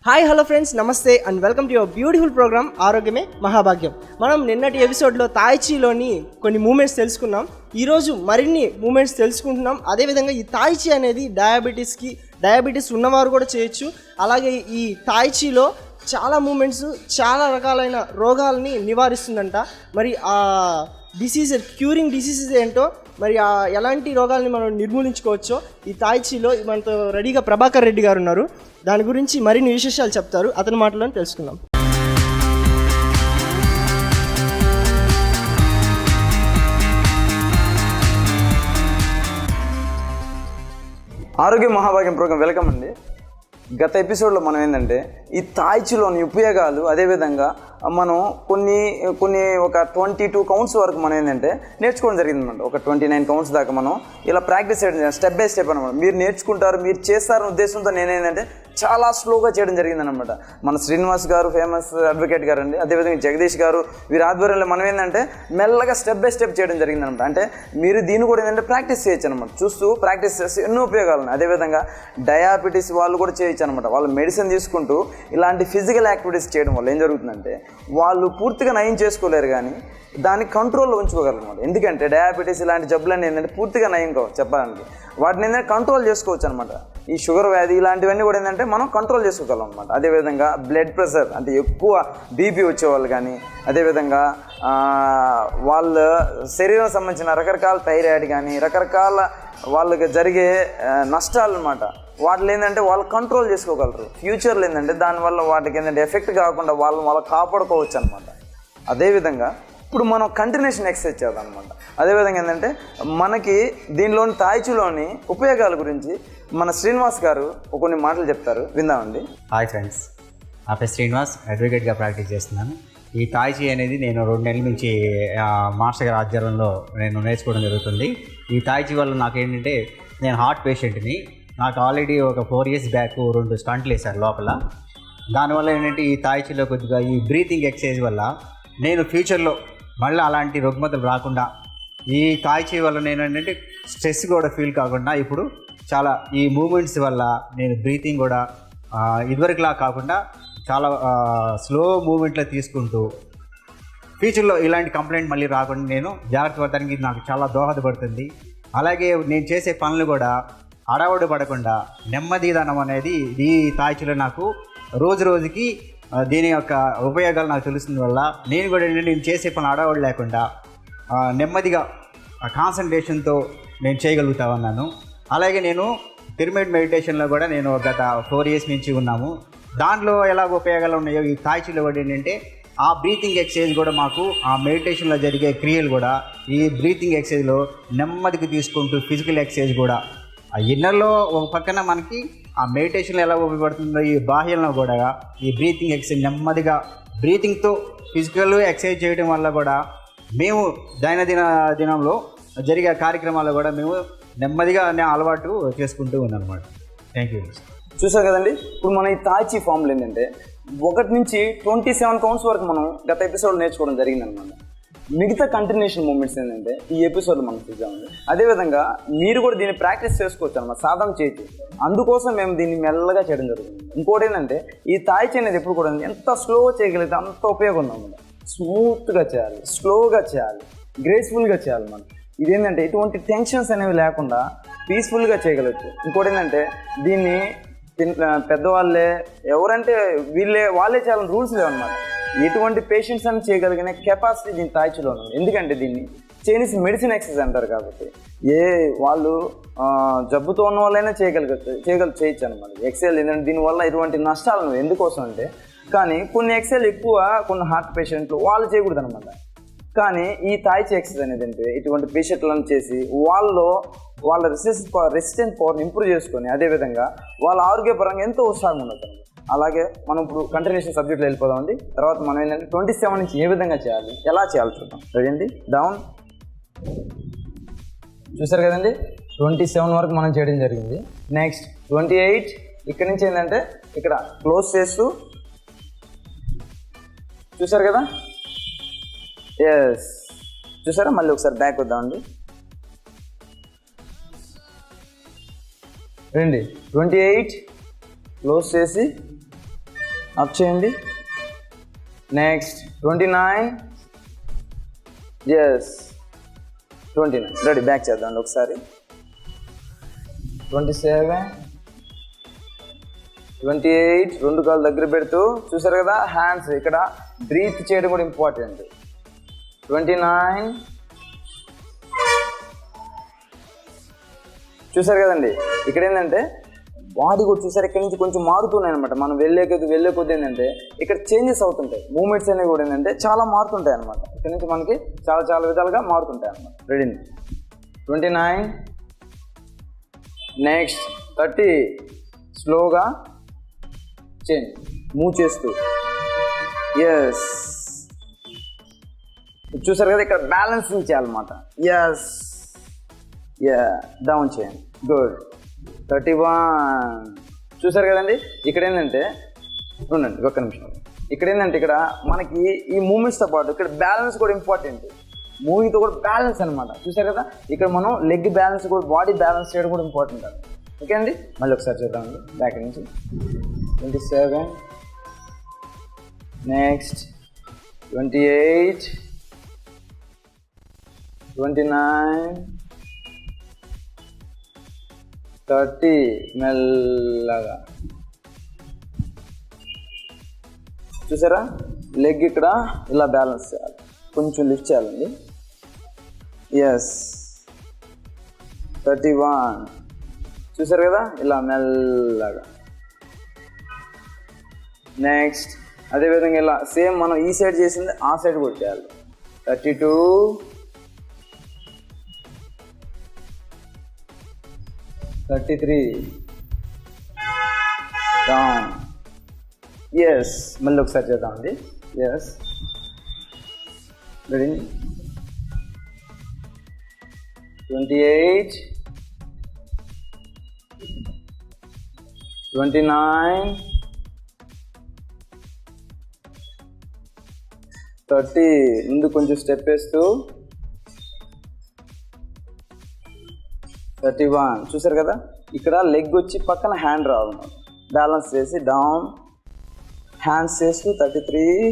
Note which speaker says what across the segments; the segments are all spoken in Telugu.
Speaker 1: Hi hello friends, namaste and welcome to your beautiful programme ఆరోగ్యమే మహాభాగ్యం. మనం నిన్నటి ఎపిసోడ్లో తాయిచీలోని కొన్ని మూమెంట్స్ తెలుసుకున్నాం. ఈరోజు మరిన్ని మూమెంట్స్ తెలుసుకుంటున్నాం. అదేవిధంగా ఈ తాయిచీ అనేది డయాబెటీస్ ఉన్నవారు కూడా చేయొచ్చు. అలాగే ఈ తాయిచీలో చాలా మూమెంట్స్ చాలా రకాలైన రోగాలని నివారిస్తుందంట. మరి ఆ క్యూరింగ్ డిసీజెస్ ఏంటో, మరి ఎలాంటి రోగాల్ని మనం నిర్మూలించుకోవచ్చో ఈ తాయిచీలో మనతో రెడీగా ప్రభాకర్ రెడ్డి గారు ఉన్నారు. దాని గురించి మరిన్ని విశేషాలు చెప్తారు. అతని మాటలను తెలుసుకుందాం.
Speaker 2: ఆరోగ్య మహాభాగ్యం ప్రోగ్రాం వెల్కమ్ అండి. గత ఎపిసోడ్లో మనం ఏంటంటే ఈ తాయిచీలోని ఉపయోగాలు, అదేవిధంగా మనం కొన్ని ఒక 22 కౌంట్స్ వరకు మనం ఏంటంటే నేర్చుకోవడం జరిగిందన్నమాట. ఒక 29 కౌంట్స్ దాకా మనం ఇలా ప్రాక్టీస్ చేయడం స్టెప్ బై స్టెప్ అనమాట. మీరు నేర్చుకుంటారు, మీరు చేస్తారనే ఉద్దేశంతో నేనేంటంటే చాలా స్లోగా చేయడం జరిగిందనమాట. మన శ్రీనివాస్ గారు ఫేమస్ అడ్వకేట్ గారు అండి, అదేవిధంగా జగదీష్ గారు, వీరి ఆధ్వర్యంలో మనం ఏంటంటే మెల్లగా స్టెప్ బై స్టెప్ చేయడం జరిగిందనమాట. అంటే మీరు దీన్ని కూడా ఏంటంటే ప్రాక్టీస్ చేయొచ్చు అనమాట. చూస్తూ ప్రాక్టీస్ చేసి ఎన్నో ఉపయోగాలు ఉన్నాయి. అదేవిధంగా డయాబెటీస్ వాళ్ళు కూడా చేయొచ్చు అనమాట. వాళ్ళు మెడిసిన్ తీసుకుంటూ ఇలాంటి ఫిజికల్ యాక్టివిటీస్ చేయడం వల్ల ఏం జరుగుతుందంటే వాళ్ళు పూర్తిగా నయం చేసుకోలేరు, కానీ దాన్ని కంట్రోల్లో ఉంచుకోగలరు అనమాట. ఎందుకంటే డయాబెటీస్ ఇలాంటి జబ్బులన్నీ ఏంటంటే పూర్తిగా నయం కావు చెప్పాలంటే. వాటిని ఏంటంటే కంట్రోల్ చేసుకోవచ్చు అనమాట. ఈ షుగర్ వ్యాధి ఇలాంటివన్నీ కూడా ఏంటంటే మనం కంట్రోల్ చేసుకోగలం అనమాట. అదేవిధంగా బ్లడ్ ప్రెషర్ అంటే ఎక్కువ బీపీ వచ్చేవాళ్ళు కానీ, అదేవిధంగా వాళ్ళ శరీరం సంబంధించిన రకరకాల థైరాయిడ్ కానీ, రకరకాల వాళ్ళకి జరిగే నష్టాలు అనమాట, వాటిలో ఏంటంటే వాళ్ళు కంట్రోల్ చేసుకోగలరు. ఫ్యూచర్లో ఏంటంటే దానివల్ల వాటికి ఏంటంటే ఎఫెక్ట్ కాకుండా వాళ్ళు కాపాడుకోవచ్చు అనమాట. అదేవిధంగా ఇప్పుడు మనం కంటిన్యూషన్ ఎక్సర్సైజ్ చేద్దాం అనమాట. అదేవిధంగా ఏంటంటే మనకి దీనిలోని తాయిచీలోని ఉపయోగాల గురించి మన శ్రీనివాస్ గారు కొన్ని మాటలు చెప్తారు, విందామండి.
Speaker 3: హాయ్ ఫ్రెండ్స్, నా పేరు శ్రీనివాస్, అడ్వకేట్గా ప్రాక్టీస్ చేస్తున్నాను. ఈ తాయిచీ అనేది నేను 2 నెలల నుంచి మాస్టర్ గారి ఆధ్వర్యంలో నేను నేర్చుకోవడం జరుగుతుంది. ఈ తాయిచీ వల్ల నాకేంటంటే, నేను హార్ట్ పేషెంట్ని. నాకు ఆల్రెడీ ఒక 4 ఇయర్స్ బ్యాక్ 2 స్టంట్లు వేశారు లోపల. దానివల్ల ఏంటంటే ఈ తాయిచీలో కొద్దిగా ఈ బ్రీతింగ్ ఎక్సర్సైజ్ వల్ల నేను ఫ్యూచర్లో మళ్ళీ అలాంటి రుగ్మతలు రాకుండా, ఈ తాయిచీ వల్ల నేను ఏంటంటే స్ట్రెస్ కూడా ఫీల్ కాకుండా ఇప్పుడు చాలా ఈ మూమెంట్స్ వల్ల నేను బ్రీతింగ్ కూడా ఇదివరకులా కాకుండా చాలా స్లో మూమెంట్లో తీసుకుంటూ ఫ్యూచర్లో ఇలాంటి కంప్లైంట్ మళ్ళీ రాకుండా నేను జాగ్రత్త పడటానికి నాకు చాలా దోహదపడుతుంది. అలాగే నేను చేసే పనులు కూడా అడవుడు పడకుండా నెమ్మదిదనం అనేది ఈ తాయిచీలో నాకు రోజు రోజుకి దీని యొక్క ఉపయోగాలు నాకు తెలుస్తుంది వల్ల నేను కూడా నేను చేసే పనులు అడవుడు లేకుండా నెమ్మదిగా కాన్సన్ట్రేషన్తో నేను చేయగలుగుతా ఉన్నాను. అలాగే నేను పిరమిడ్ మెడిటేషన్లో కూడా నేను గత 4 ఇయర్స్ నుంచి ఉన్నాము. దాంట్లో ఎలా ఉపయోగాలు ఉన్నాయో ఈ తాయిచీలో కూడా ఏంటంటే ఆ బ్రీతింగ్ ఎక్సర్సైజ్ కూడా మాకు ఆ మెడిటేషన్లో జరిగే క్రియలు కూడా ఈ బ్రీతింగ్ ఎక్సర్సైజ్లో నెమ్మదిగా తీసుకుంటూ ఫిజికల్ ఎక్సర్సైజ్ కూడా ఆ ఇన్నర్లో ఒక పక్కన మనకి ఆ మెడిటేషన్లో ఎలా ఉపయోగపడుతుందో ఈ బాహ్యంలో కూడా ఈ బ్రీతింగ్ ఎక్సర్సైజ్ నెమ్మదిగా బ్రీతింగ్తో ఫిజికల్ ఎక్సర్సైజ్ చేయడం వల్ల కూడా మేము దినంలో జరిగే కార్యక్రమాల్లో కూడా మేము నెమ్మదిగా అలవాటు చేసుకుంటూ ఉన్నాం అనమాట. Thank you.
Speaker 2: చూసారు కదండి, ఇప్పుడు మన ఈ తాయిచీ ఫామ్లు ఏంటంటే 1 నుంచి 27 కౌంట్స్ వరకు మనం గత ఎపిసోడ్ నేర్చుకోవడం జరిగిందనమాట. మిగతా కంటిన్యూషన్ మూమెంట్స్ ఏంటంటే ఈ ఎపిసోడ్లో మనం చూద్దామండి. అదేవిధంగా మీరు కూడా దీన్ని ప్రాక్టీస్ చేసుకోవచ్చు అనమాట, సాధన చేయొచ్చు. అందుకోసం మేము దీన్ని మెల్లగా చేయడం జరుగుతుంది. ఇంకోటి ఏంటంటే ఈ తాయిచీ అనేది ఎప్పుడు కూడా ఎంత స్లోగా చేయగలిగితే అంత ఉపయోగం ఉందన్నమాట. స్మూత్గా చేయాలి, స్లోగా చేయాలి, గ్రేస్ఫుల్గా చేయాలి. మనం ఇదేంటంటే ఎటువంటి టెన్షన్స్ అనేవి లేకుండా పీస్ఫుల్గా చేయగలచ్చు. ఇంకోటి ఏంటంటే దీన్ని పెద్దవాళ్ళే ఎవరంటే వాళ్ళే చేయాలని రూల్స్ లేవన్నమాట. ఎటువంటి పేషెంట్స్ అని చేయగలిగిన కెపాసిటీ దీని తాయిచీలో ఉంది. ఎందుకంటే దీన్ని చైనీస్ మెడిసిన్ ఎక్సర్సైజ్ అంటారు కాబట్టి వాళ్ళు జబ్బుతో ఉన్న వాళ్ళైనా చేయొచ్చు అనమాట. ఎక్సైజ్ ఏంటంటే దీనివల్ల ఎటువంటి నష్టాలు ఉన్నాయి. ఎందుకోసం అంటే కానీ కొన్ని ఎక్సైజ్ ఎక్కువ కొన్ని హార్ట్ పేషెంట్లు వాళ్ళు చేయకూడదు అనమాట. కానీ ఈ తాయిచీ ఎక్సర్సైజ్ అనేది అంటే ఇటువంటి పేషెంట్లను చేసి వాళ్ళ రెసిస్టెన్స్ పవర్ని ఇంప్రూవ్ చేసుకొని, అదేవిధంగా వాళ్ళ ఆరోగ్యపరంగా ఎంతో ఉత్సాహంగా ఉండదు. అలాగే మనం ఇప్పుడు కంటిన్యూషన్ సబ్జెక్ట్లో వెళ్ళిపోదామండి. తర్వాత మనం ఏంటంటే 27 నుంచి ఏ విధంగా చేయాలి, ఎలా చేయాలి చూద్దాం. Ready down. చూసారు కదండి, 27 వరకు మనం చేయడం జరిగింది. నెక్స్ట్ 28 ఇక్కడ నుంచి ఏంటంటే ఇక్కడ క్లోజ్ చేస్తూ, చూసారు కదా, ఎస్ చూసారా. మళ్ళీ ఒకసారి బ్యాక్ వద్దామండి. రండి 28 క్లోజ్ చేసి అప్ చేయండి. Next 29, yes 29, ready. బ్యాక్ చేద్దాం ఒకసారి. 27, 28, రెండు కాళ్ళు దగ్గర పెడుతూ చూసారు కదా, హ్యాండ్స్ ఇక్కడ బ్రీత్ చేయడం కూడా ఇంపార్టెంట్. 29, చూసారు కదండి. ఇక్కడ ఏంటంటే బాడీ కూడా చూసారు ఇక్కడ నుంచి కొంచెం మారుతున్నాయి అనమాట. మనం వెళ్ళే కొద్ది ఏంటంటే ఇక్కడ చేంజెస్ అవుతుంటాయి. మూమెంట్స్ అనేవి కూడా ఏంటంటే చాలా మారుతుంటాయి అనమాట. ఇక్కడ నుంచి మనకి చాలా విధాలుగా మారుతుంటాయి అనమాట. రెడీ. 29, నెక్స్ట్ 30, స్లోగా చేంజ్, మూవ్ చేస్తూ, ఎస్ చూసారు కదా, ఇక్కడ బ్యాలెన్సింగ్ చేయాలన్నమాట. ఎస్, డౌన్ చేయండి, గుడ్. 31, చూసారు కదండి. ఇక్కడ ఏంటంటే ఉండండి ఒక్క నిమిషం. ఇక్కడ ఏంటంటే ఇక్కడ మనకి ఈ మూమెంట్స్తో పాటు ఇక్కడ బ్యాలెన్స్ కూడా ఇంపార్టెంట్. మూవీతో కూడా బ్యాలెన్స్ అనమాట. చూసారు కదా, ఇక్కడ మనం లెగ్ బ్యాలెన్స్ కూడా, బాడీ బ్యాలెన్స్ చేయడం కూడా ఇంపార్టెంట్ అండి. ఓకే అండి, మళ్ళీ ఒకసారి చూద్దామండి బ్యాక్ నుంచి. 27, నెక్స్ట్ 28, 29, 30, మెల్లగా చూసారా, లెగ్ ఇక్కడ ఇలా బ్యాలెన్స్ చేయాలి, కొంచెం లిఫ్ట్ చేయాలండి. ఎస్ 31, చూసారు కదా, ఇలా మెల్లగా. నెక్స్ట్ అదేవిధంగా ఇలా సేమ్ మనం ఈ సైడ్ చేసింది ఆ సైడ్ కూడా చేయాలి. 32, 33, డౌన్. ఎస్, మళ్ళీ ఒకసారి చేద్దామండి. Yes, ready. 28, 29, 30, ముందు కొంచెం స్టెప్ వేస్తూ 31, చూసారు కదా, ఇక్కడ లెగ్ వచ్చి పక్కన హ్యాండ్ రావాలన్నమాట. బ్యాలెన్స్ చేసి డౌన్, హ్యాండ్స్ చేస్తూ 33,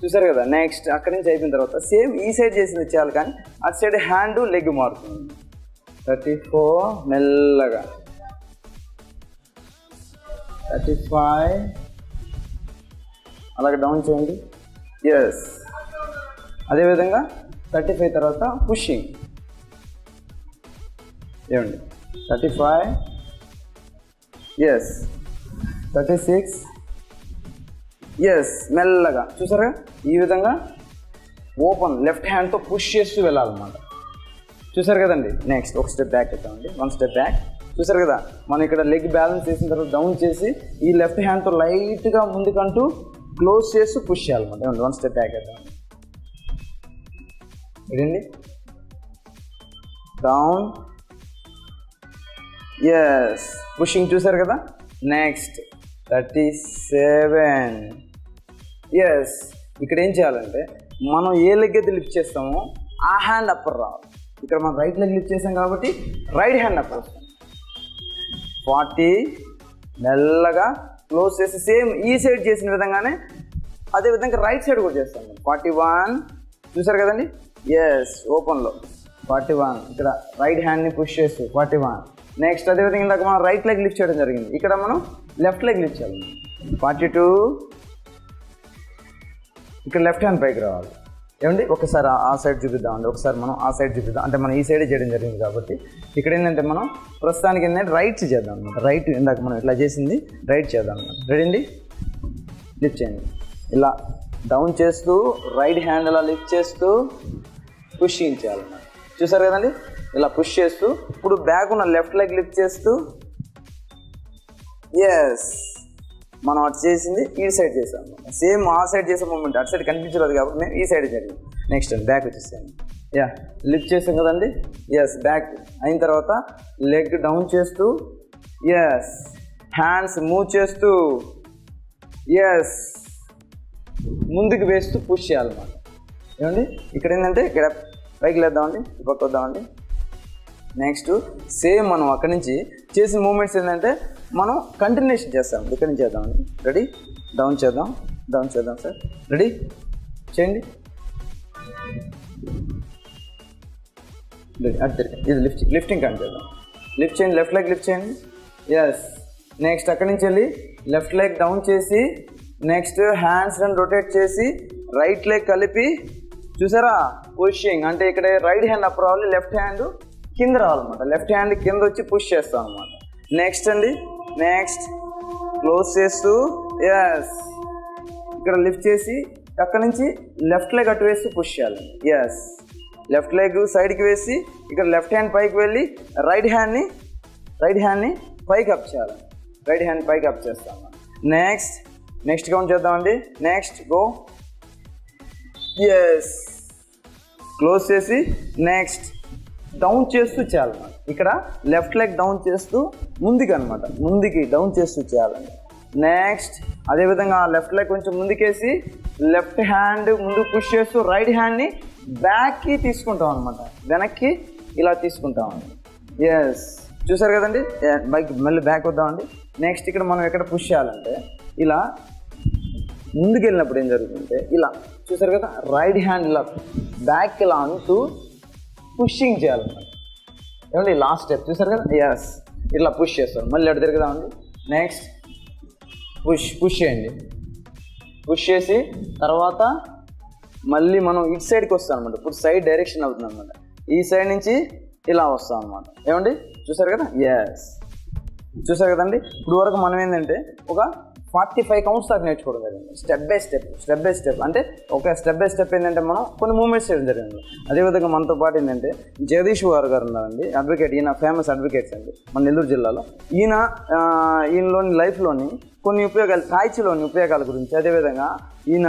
Speaker 2: చూసారు కదా. నెక్స్ట్ అక్కడి నుంచి అయిపోయిన తర్వాత సేమ్ ఈ సైడ్ చేసింది చేయాలి, కానీ అటు సైడ్ హ్యాండ్ లెగ్ మారుతుంది. 34, మెల్లగా. 35, అలాగే డౌన్ చేయండి. ఎస్, అదేవిధంగా 35 తర్వాత పుషింగ్. ఏమండి 35, ఎస్ 36, ఎస్ మెల్లగా. చూసారా, ఈ విధంగా ఓపెన్ లెఫ్ట్ హ్యాండ్తో పుష్ చేస్తూ వెళ్ళాలన్నమాట. చూసారు కదండి. నెక్స్ట్ ఒక స్టెప్ బ్యాక్ అవుతామండి, 1 స్టెప్ బ్యాక్. చూసారు కదా, మనం ఇక్కడ లెగ్ బ్యాలెన్స్ చేసిన తర్వాత డౌన్ చేసి ఈ లెఫ్ట్ హ్యాండ్తో లైట్గా ముందుకంటూ క్లోజ్ చేస్తూ పుష్ చేయాలన్నమాట. 1 స్టెప్ బ్యాక్ అవుతామండి. Ready, down, yes pushing. చూసారు కదా. Next 37, yes. ఇక్కడ ఏం చేయాలంటే మనం ఏ లెగ్ అయితే లిఫ్ట్ చేస్తామో ఆ హ్యాండ్ అప్పర్ రావాలి. ఇక్కడ మనం రైట్ లెగ్ లిఫ్ట్ చేస్తాం కాబట్టి రైట్ హ్యాండ్ అప్పర్ వస్తాం. 40, మెల్లగా క్లోజ్ చేసి సేమ్ ఈ సైడ్ చేసిన విధంగానే అదేవిధంగా రైట్ సైడ్ కూడా చేస్తాం. 41, చూసారు కదండి. ఎస్, ఓపెన్లో 41, ఇక్కడ రైట్ హ్యాండ్ని పుష్ చేస్తూ 41. నెక్స్ట్ అదేవిధంగా ఇందాక మనం రైట్ లెగ్ లిఫ్ట్ చేయడం జరిగింది, ఇక్కడ మనం లెఫ్ట్ లెగ్ లిఫ్ట్ చేయాలి. 42, ఇక్కడ లెఫ్ట్ హ్యాండ్ పైకి రావాలి. ఏమండి ఒకసారి ఆ సైడ్ చూపిద్దామండి, ఒకసారి మనం ఆ సైడ్ చూపిద్దాం. అంటే మనం ఈ సైడే చేయడం జరిగింది కాబట్టి ఇక్కడ ఏంటంటే మనం ప్రస్తుతానికి ఏంటంటే రైట్ చేద్దాం అనమాట. రైట్ ఇందాక మనం ఇట్లా చేసింది రైట్ చేద్దాం అనమాట. రెడీ అండి, లిఫ్ట్ చేయండి. ఇలా డౌన్ చేస్తూ రైట్ హ్యాండ్ ఇలా లిఫ్ట్ చేస్తూ పుషింగ్ చేయాలన్నమాట. చూసారు కదండి, ఇలా పుష్ చేస్తూ ఇప్పుడు బ్యాక్ ఉన్న లెఫ్ట్ లెగ్ లిఫ్ట్ చేస్తూ, ఎస్ మనం అటు చేసింది ఈ సైడ్ చేసాం. సేమ్ ఆ సైడ్ చేసే మూమెంట్ అటు సైడ్ కనిపించలేదు కాబట్టి మేము ఈ సైడ్ జరిగింది. నెక్స్ట్ బ్యాక్ వచ్చేసాను. యా, లిఫ్ట్ చేసాం కదండి. ఎస్, బ్యాక్ అయిన తర్వాత లెగ్ డౌన్ చేస్తూ, ఎస్ హ్యాండ్స్ మూవ్ చేస్తూ, ఎస్ ముందుకు వేస్తూ పుష్ చేయాలన్నమాట. ఏమండి ఇక్కడ ఏంటంటే ఇక్కడ పైకి లేద్దామండి, పక్క వద్దామండి. నెక్స్ట్ సేమ్ మనం అక్కడి నుంచి చేసిన మూమెంట్స్ ఏంటంటే మనం కంటిన్యూషన్ చేస్తాం. ఇక్కడ నుంచి చేద్దామండి. రెడీ? డౌన్ చేద్దాం సార్. రెడీ? చేయండి. ఇది లిఫ్టింగ్ కానీ చేద్దాం. లిఫ్ట్ చేయండి, లెఫ్ట్ లెగ్ లిఫ్ట్ చేయండి. ఎస్. నెక్స్ట్ అక్కడి నుంచి వెళ్ళి లెఫ్ట్ లెగ్ డౌన్ చేసి నెక్స్ట్ హ్యాండ్స్ రన్ రొటేట్ చేసి రైట్ లెగ్ కలిపి చూసారా పుషింగ్ అంటే ఇక్కడ రైట్ హ్యాండ్ అప్ రావాలి, లెఫ్ట్ హ్యాండ్ కింద రావాలన్నమాట. లెఫ్ట్ హ్యాండ్ కింద వచ్చి పుష్ చేస్తాం అనమాట. నెక్స్ట్ అండి, నెక్స్ట్ క్లోజ్ చేస్తూ ఎస్ ఇక్కడ లిఫ్ట్ చేసి అక్కడ నుంచి లెఫ్ట్ లెగ్ అటు వేసి పుష్ చేయాలి. ఎస్. లెఫ్ట్ లెగ్ సైడ్కి వేసి ఇక్కడ లెఫ్ట్ హ్యాండ్ పైకి వెళ్ళి రైట్ హ్యాండ్ని పైకి అప్ చేయాలి. రైట్ హ్యాండ్ పైకి అప్ చేస్తాం. నెక్స్ట్ కౌంట్ చేద్దామండి. Next go. ఎస్. క్లోజ్ చేసి నెక్స్ట్ డౌన్ చేస్తూ చేయాలన్నమాట. ఇక్కడ లెఫ్ట్ లెగ్ డౌన్ చేస్తూ ముందుకి డౌన్ చేస్తూ చేయాలండి. నెక్స్ట్ అదేవిధంగా లెఫ్ట్ లెగ్ కొంచెం ముందుకేసి లెఫ్ట్ హ్యాండ్ ముందు పుష్ చేస్తూ రైట్ హ్యాండ్ని బ్యాక్కి తీసుకుంటాం అనమాట. వెనక్కి ఇలా తీసుకుంటామండి. ఎస్. చూసారు కదండి. మళ్ళీ బ్యాక్ వద్దామండి. నెక్స్ట్ ఇక్కడ మనం ఎక్కడ పుష్ చేయాలంటే ఇలా ముందుకు వెళ్ళినప్పుడు ఏం జరుగుతుందంటే ఇలా చూసారు కదా రైట్ హ్యాండ్ ఇలా బ్యాక్ ఇలా అంటూ పుషింగ్ చేయాలన్నమాట. ఏమండి లాస్ట్ స్టెప్ చూసారు కదా. ఎస్. ఇట్లా పుష్ చేస్తాం. మళ్ళీ అటు తిరుగుదామండి. నెక్స్ట్ పుష్ చేయండి. పుష్ చేసి తర్వాత మళ్ళీ మనం ఇటు సైడ్కి వస్తాం అనమాట. ఇప్పుడు సైడ్ డైరెక్షన్ అవుతుంది అనమాట. ఈ సైడ్ నుంచి ఇలా వస్తాం అనమాట. ఏమండి చూసారు కదా. ఎస్. చూసారు కదండి. ఇప్పుడు వరకు మనం ఏంటంటే ఒక 45 కౌంట్స్ దాకా నేర్చుకోవడం జరిగింది. స్టెప్ బై స్టెప్ అంటే ఒక స్టెప్ బై స్టెప్ ఏంటంటే మనం కొన్ని మూమెంట్స్ చేయడం జరిగింది. అదేవిధంగా మనతో పాటు ఏంటంటే జగదీష్ గారు ఉన్నారండి, అడ్వకేట్. ఈయన ఫేమస్ అడ్వకేట్స్ అండి మన నెల్లూరు జిల్లాలో. ఈయనలోని లైఫ్లోని కొన్ని ఉపయోగాలు, తాయిచిలోని ఉపయోగాల గురించి అదేవిధంగా ఈయన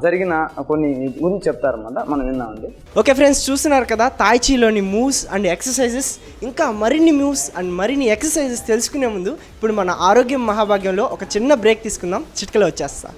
Speaker 2: జరిగిన కొన్ని గురించి చెప్తారన్నమాట. మనం విన్నామండి.
Speaker 1: ఓకే ఫ్రెండ్స్, చూస్తున్నారు కదా తాయిచీలోని మూవ్స్ అండ్ ఎక్సర్సైజెస్. ఇంకా మరిన్ని మూవ్స్ అండ్ మరిన్ని ఎక్సర్సైజెస్ తెలుసుకునే ముందు ఇప్పుడు మన ఆరోగ్యం మహాభాగ్యంలో ఒక చిన్న బ్రేక్ తీసుకుందాం. చిట్కలో వచ్చేస్తా.